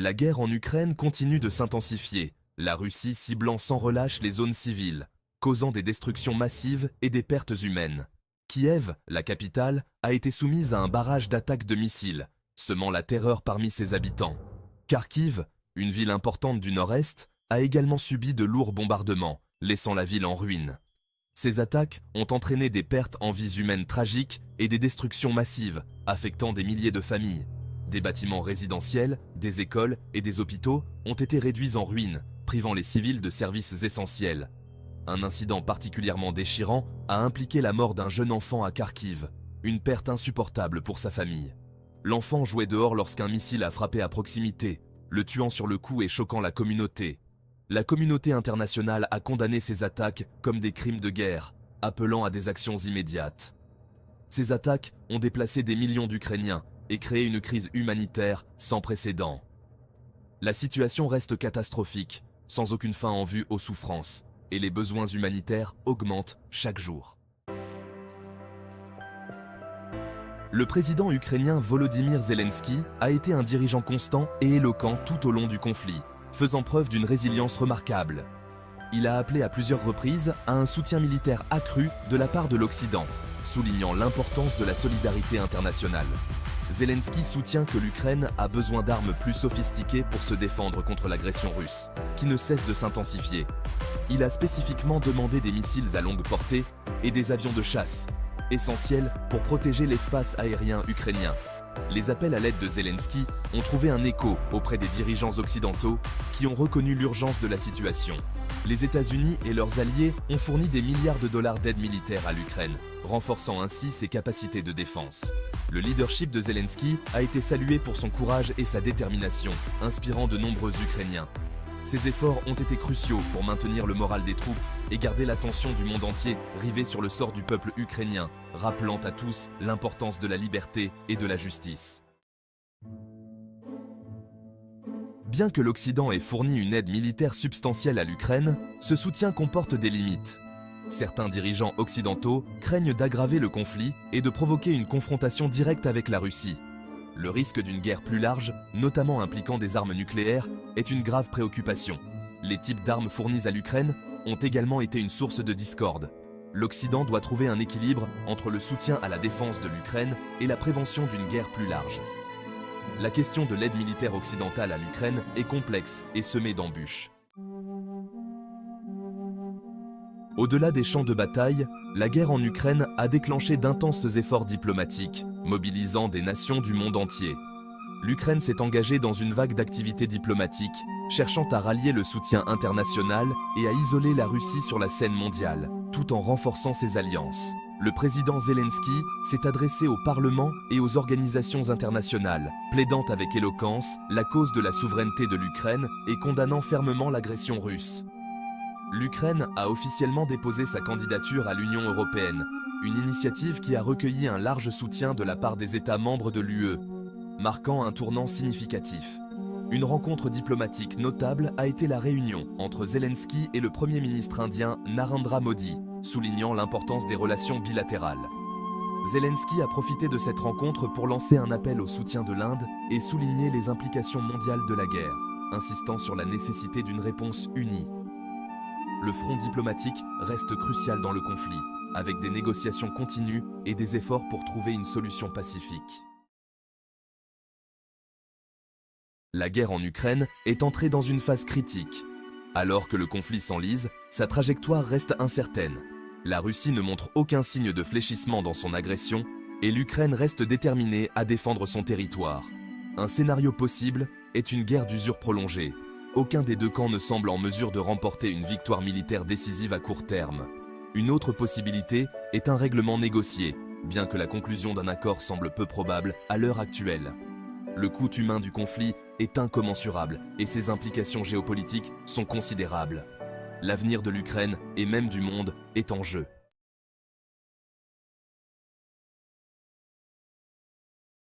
La guerre en Ukraine continue de s'intensifier, la Russie ciblant sans relâche les zones civiles, causant des destructions massives et des pertes humaines. Kiev, la capitale, a été soumise à un barrage d'attaques de missiles, semant la terreur parmi ses habitants. Kharkiv, une ville importante du nord-est, a également subi de lourds bombardements, laissant la ville en ruine. Ces attaques ont entraîné des pertes en vies humaines tragiques et des destructions massives, affectant des milliers de familles. Des bâtiments résidentiels, des écoles et des hôpitaux ont été réduits en ruines, privant les civils de services essentiels. Un incident particulièrement déchirant a impliqué la mort d'un jeune enfant à Kharkiv, une perte insupportable pour sa famille. L'enfant jouait dehors lorsqu'un missile a frappé à proximité, le tuant sur le coup et choquant la communauté. La communauté internationale a condamné ces attaques comme des crimes de guerre, appelant à des actions immédiates. Ces attaques ont déplacé des millions d'Ukrainiens et créé une crise humanitaire sans précédent. La situation reste catastrophique, sans aucune fin en vue aux souffrances, et les besoins humanitaires augmentent chaque jour. Le président ukrainien Volodymyr Zelensky a été un dirigeant constant et éloquent tout au long du conflit, faisant preuve d'une résilience remarquable. Il a appelé à plusieurs reprises à un soutien militaire accru de la part de l'Occident, soulignant l'importance de la solidarité internationale. Zelensky soutient que l'Ukraine a besoin d'armes plus sophistiquées pour se défendre contre l'agression russe, qui ne cesse de s'intensifier. Il a spécifiquement demandé des missiles à longue portée et des avions de chasse, essentiels pour protéger l'espace aérien ukrainien. Les appels à l'aide de Zelensky ont trouvé un écho auprès des dirigeants occidentaux qui ont reconnu l'urgence de la situation. Les États-Unis et leurs alliés ont fourni des milliards de dollars d'aide militaire à l'Ukraine, renforçant ainsi ses capacités de défense. Le leadership de Zelensky a été salué pour son courage et sa détermination, inspirant de nombreux Ukrainiens. Ces efforts ont été cruciaux pour maintenir le moral des troupes et garder l'attention du monde entier rivée sur le sort du peuple ukrainien, rappelant à tous l'importance de la liberté et de la justice. Bien que l'Occident ait fourni une aide militaire substantielle à l'Ukraine, ce soutien comporte des limites. Certains dirigeants occidentaux craignent d'aggraver le conflit et de provoquer une confrontation directe avec la Russie. Le risque d'une guerre plus large, notamment impliquant des armes nucléaires, est une grave préoccupation. Les types d'armes fournies à l'Ukraine ont également été une source de discorde. L'Occident doit trouver un équilibre entre le soutien à la défense de l'Ukraine et la prévention d'une guerre plus large. La question de l'aide militaire occidentale à l'Ukraine est complexe et semée d'embûches. Au-delà des champs de bataille, la guerre en Ukraine a déclenché d'intenses efforts diplomatiques, mobilisant des nations du monde entier. L'Ukraine s'est engagée dans une vague d'activités diplomatiques, cherchant à rallier le soutien international et à isoler la Russie sur la scène mondiale, tout en renforçant ses alliances. Le président Zelensky s'est adressé au Parlement et aux organisations internationales, plaidant avec éloquence la cause de la souveraineté de l'Ukraine et condamnant fermement l'agression russe. L'Ukraine a officiellement déposé sa candidature à l'Union européenne, une initiative qui a recueilli un large soutien de la part des États membres de l'UE, marquant un tournant significatif. Une rencontre diplomatique notable a été la réunion entre Zelensky et le Premier ministre indien Narendra Modi, soulignant l'importance des relations bilatérales. Zelensky a profité de cette rencontre pour lancer un appel au soutien de l'Inde et souligner les implications mondiales de la guerre, insistant sur la nécessité d'une réponse unie. Le front diplomatique reste crucial dans le conflit, avec des négociations continues et des efforts pour trouver une solution pacifique. La guerre en Ukraine est entrée dans une phase critique. Alors que le conflit s'enlise, sa trajectoire reste incertaine. La Russie ne montre aucun signe de fléchissement dans son agression et l'Ukraine reste déterminée à défendre son territoire. Un scénario possible est une guerre d'usure prolongée. Aucun des deux camps ne semble en mesure de remporter une victoire militaire décisive à court terme. Une autre possibilité est un règlement négocié, bien que la conclusion d'un accord semble peu probable à l'heure actuelle. Le coût humain du conflit est incommensurable et ses implications géopolitiques sont considérables. L'avenir de l'Ukraine et même du monde est en jeu.